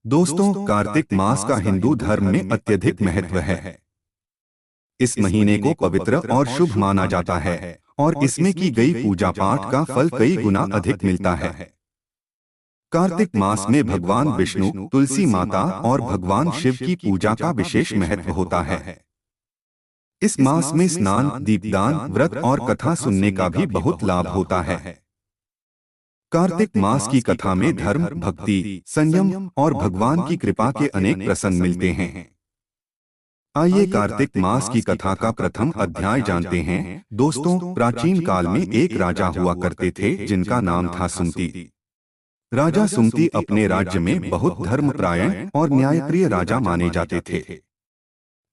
दोस्तों, कार्तिक मास का हिंदू धर्म में अत्यधिक महत्व है। इस महीने को पवित्र और शुभ माना जाता है और इसमें की गई पूजा पाठ का फल कई गुना अधिक मिलता है। कार्तिक मास में भगवान विष्णु, तुलसी माता और भगवान शिव की पूजा का विशेष महत्व होता है। इस मास में स्नान, दीपदान, व्रत और कथा सुनने का भी बहुत लाभ होता है। कार्तिक मास की कथा में धर्म, भक्ति, संयम और भगवान की कृपा के अनेक प्रसंग मिलते हैं। आइए कार्तिक मास की कथा का प्रथम अध्याय जानते हैं। दोस्तों, प्राचीन काल में एक राजा हुआ करते थे जिनका नाम था सुमति। राजा सुमति अपने राज्य में बहुत धर्मपरायण और न्यायप्रिय राजा माने जाते थे।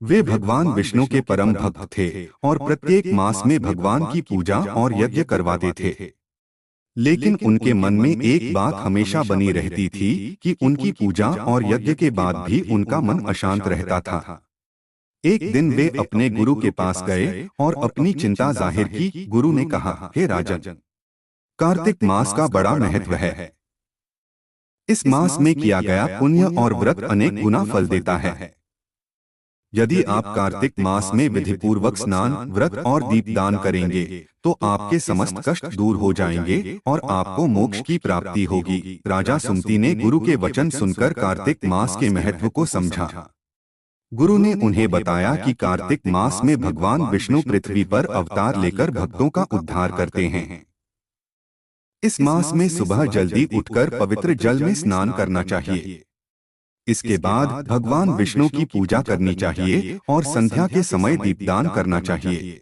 वे भगवान विष्णु के परम भक्त थे और प्रत्येक मास में भगवान की पूजा और यज्ञ करवाते थे। लेकिन उनके मन में एक बात हमेशा बनी रहती थी कि उनकी पूजा और यज्ञ के बाद भी उनका मन अशांत रहता था। एक दिन वे अपने गुरु के पास गए और अपनी चिंता जाहिर की। गुरु ने कहा, हे राजन, कार्तिक मास का बड़ा महत्व है। इस मास में किया गया पुण्य और व्रत अनेक गुना फल देता है। यदि आप कार्तिक मास में विधिपूर्वक स्नान, व्रत और दीपदान करेंगे तो आपके समस्त कष्ट दूर हो जाएंगे और आपको मोक्ष की प्राप्ति होगी। राजा सुमति ने गुरु के वचन सुनकर कार्तिक मास के महत्व को समझा। गुरु ने उन्हें बताया कि कार्तिक मास में भगवान विष्णु पृथ्वी पर अवतार लेकर भक्तों का उद्धार करते हैं। इस मास में सुबह जल्दी उठकर पवित्र जल में स्नान करना चाहिए। इसके बाद भगवान विष्णु की पूजा करनी चाहिए और संध्या के समय दीपदान करना चाहिए।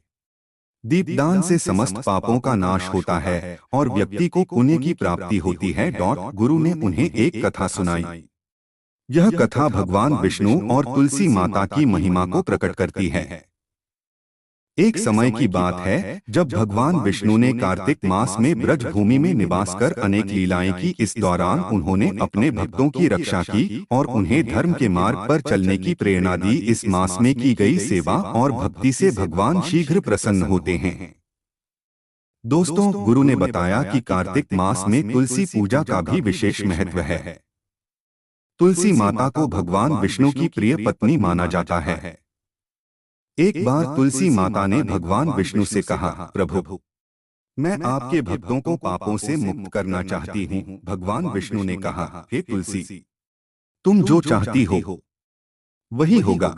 दीपदान से समस्त पापों का नाश होता है और व्यक्ति को पुण्य की प्राप्ति होती है। गुरु ने उन्हें एक कथा सुनाई। यह कथा भगवान विष्णु और तुलसी माता की महिमा को प्रकट करती है। एक समय की बात है जब भगवान विष्णु ने कार्तिक मास में ब्रज भूमि में निवास कर अनेक लीलाएं की। इस दौरान उन्होंने अपने भक्तों की रक्षा की और उन्हें धर्म के मार्ग पर चलने की प्रेरणा दी। इस मास में की गई सेवा और भक्ति से भगवान शीघ्र प्रसन्न होते हैं। दोस्तों, गुरु ने बताया कि कार्तिक मास में तुलसी पूजा का भी विशेष महत्व है। तुलसी माता को भगवान विष्णु की प्रिय पत्नी माना जाता है। एक बार तुलसी माता ने भगवान विष्णु से कहा, प्रभु, मैं आपके भक्तों को पापों से मुक्त करना चाहती हूँ। भगवान विष्णु ने कहा, हे तुलसी, तुम जो चाहती हो वही होगा।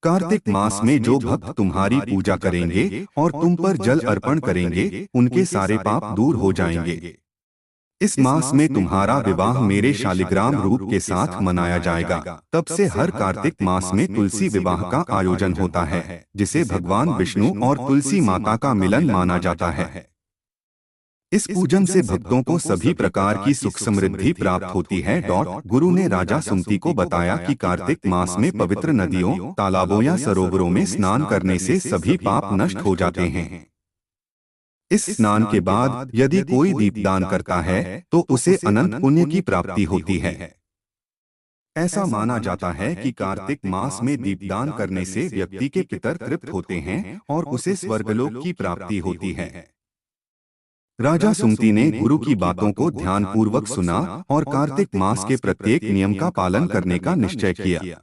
कार्तिक मास में जो भक्त तुम्हारी पूजा करेंगे और तुम पर जल अर्पण करेंगे, उनके सारे पाप दूर हो जाएंगे। इस मास में तुम्हारा विवाह मेरे शालिग्राम रूप के साथ मनाया जाएगा। तब से हर कार्तिक मास में तुलसी विवाह का आयोजन होता है, जिसे भगवान विष्णु और तुलसी माता का मिलन माना जाता है। इस पूजन से भक्तों को सभी प्रकार की सुख समृद्धि प्राप्त होती है। गुरु ने राजा सुमति को बताया कि कार्तिक मास में पवित्र नदियों, तालाबों या सरोवरों में स्नान करने से सभी पाप नष्ट हो जाते हैं। इस स्नान के बाद यदि कोई दीपदान करता है तो उसे अनंत पुण्य की प्राप्ति होती है। ऐसा माना जाता है कि कार्तिक मास में दीपदान करने से व्यक्ति के पितर तृप्त होते हैं और उसे स्वर्गलोक की प्राप्ति होती है। राजा सुमति ने गुरु की बातों को ध्यानपूर्वक सुना और कार्तिक मास के प्रत्येक नियम का पालन करने का निश्चय किया।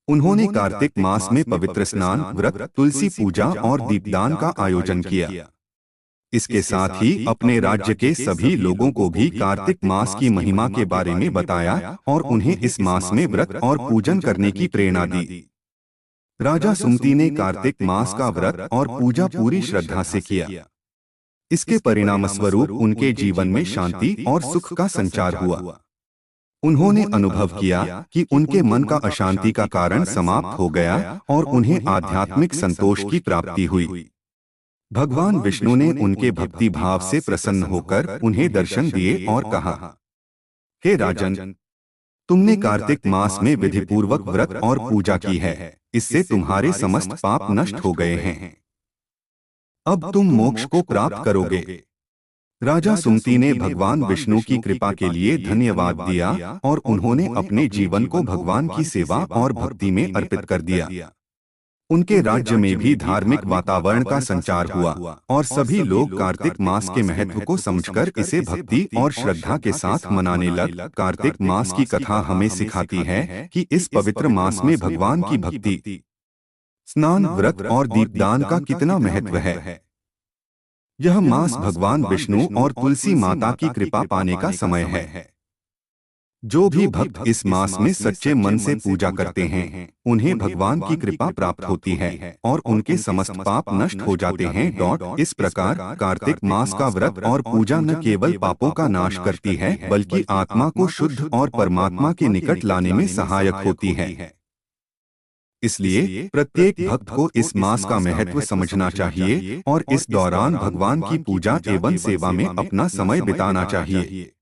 उन्होंने कार्तिक मास में पवित्र स्नान, व्रत, तुलसी पूजा और दीपदान का आयोजन किया। इसके साथ ही अपने राज्य के सभी लोगों को भी कार्तिक मास की महिमा के बारे में बताया और उन्हें इस मास में व्रत और पूजन करने की प्रेरणा दी। राजा सुमति ने कार्तिक मास का व्रत और पूजा पूरी श्रद्धा से किया। इसके परिणामस्वरूप उनके जीवन में शांति और सुख का संचार हुआ। उन्होंने अनुभव किया कि उनके मन का अशांति का कारण समाप्त हो गया और उन्हें आध्यात्मिक संतोष की प्राप्ति हुई। भगवान विष्णु ने उनके भक्ति भाव से प्रसन्न होकर उन्हें दर्शन दिए और कहा, हे राजन, तुमने कार्तिक मास में विधिपूर्वक व्रत और पूजा की है। इससे तुम्हारे समस्त पाप नष्ट हो गए हैं। अब तुम मोक्ष को प्राप्त करोगे। राजा सुमति ने भगवान विष्णु की कृपा के लिए धन्यवाद दिया और उन्होंने अपने जीवन को भगवान की सेवा और भक्ति में अर्पित कर दिया। उनके राज्य में भी धार्मिक वातावरण का संचार हुआ और सभी लोग कार्तिक मास के महत्व को समझकर इसे भक्ति और श्रद्धा के साथ मनाने लग। कार्तिक मास की कथा हमें सिखाती है कि इस पवित्र मास में भगवान की भक्ति, स्नान, व्रत और दीपदान का कितना महत्व है। यह मास भगवान विष्णु और तुलसी माता की कृपा पाने का समय है। जो भी भक्त इस मास में सच्चे मन से पूजा करते हैं उन्हें भगवान की कृपा प्राप्त होती है और उनके समस्त पाप नष्ट हो जाते हैं। इस प्रकार कार्तिक मास का व्रत और पूजा न केवल पापों का नाश करती है बल्कि आत्मा को शुद्ध और परमात्मा के निकट लाने में सहायक होती है। इसलिए प्रत्येक भक्त को इस मास का महत्व समझना चाहिए और इस दौरान भगवान की पूजा एवं सेवा में अपना समय बिताना चाहिए।